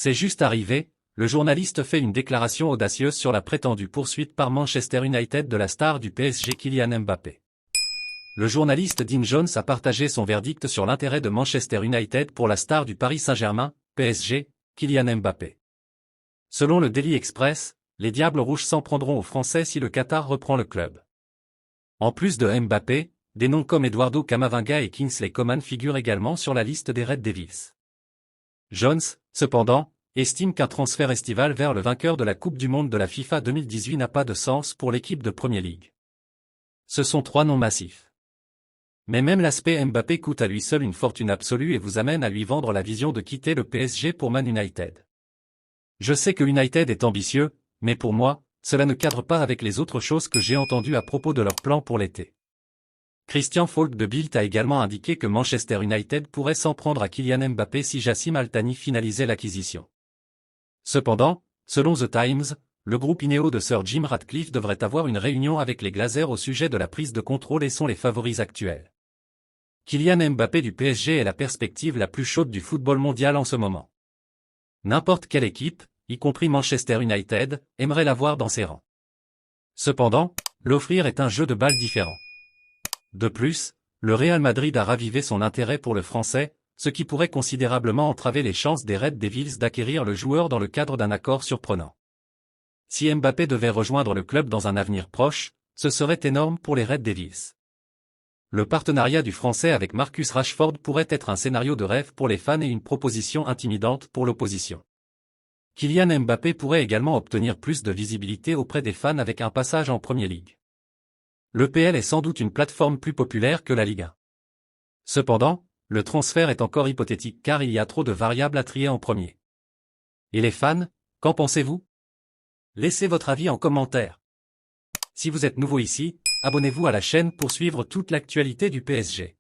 C'est juste arrivé, le journaliste fait une déclaration audacieuse sur la prétendue poursuite par Manchester United de la star du PSG Kylian Mbappé. Le journaliste Dean Jones a partagé son verdict sur l'intérêt de Manchester United pour la star du Paris Saint-Germain, PSG, Kylian Mbappé. Selon le Daily Express, les Diables Rouges s'en prendront aux Français si le Qatar reprend le club. En plus de Mbappé, des noms comme Eduardo Camavinga et Kingsley Coman figurent également sur la liste des Red Devils. Jones, cependant, estime qu'un transfert estival vers le vainqueur de la Coupe du Monde de la FIFA 2018 n'a pas de sens pour l'équipe de Premier League. Ce sont 3 noms massifs. Mais même l'aspect Mbappé coûte à lui seul une fortune absolue et vous amène à lui vendre la vision de quitter le PSG pour Man United. Je sais que United est ambitieux, mais pour moi, cela ne cadre pas avec les autres choses que j'ai entendues à propos de leur plan pour l'été. Christian Falk de Bild a également indiqué que Manchester United pourrait s'en prendre à Kylian Mbappé si Jassim Al-Thani finalisait l'acquisition. Cependant, selon The Times, le groupe Ineos de Sir Jim Ratcliffe devrait avoir une réunion avec les Glazers au sujet de la prise de contrôle et sont les favoris actuels. Kylian Mbappé du PSG est la perspective la plus chaude du football mondial en ce moment. N'importe quelle équipe, y compris Manchester United, aimerait l'avoir dans ses rangs. Cependant, l'offrir est un jeu de balles différent. De plus, le Real Madrid a ravivé son intérêt pour le Français, ce qui pourrait considérablement entraver les chances des Red Devils d'acquérir le joueur dans le cadre d'un accord surprenant. Si Mbappé devait rejoindre le club dans un avenir proche, ce serait énorme pour les Red Devils. Le partenariat du Français avec Marcus Rashford pourrait être un scénario de rêve pour les fans et une proposition intimidante pour l'opposition. Kylian Mbappé pourrait également obtenir plus de visibilité auprès des fans avec un passage en Premier League. L'EPL est sans doute une plateforme plus populaire que la Ligue 1. Cependant, le transfert est encore hypothétique car il y a trop de variables à trier en premier. Et les fans, qu'en pensez-vous? Laissez votre avis en commentaire. Si vous êtes nouveau ici, abonnez-vous à la chaîne pour suivre toute l'actualité du PSG.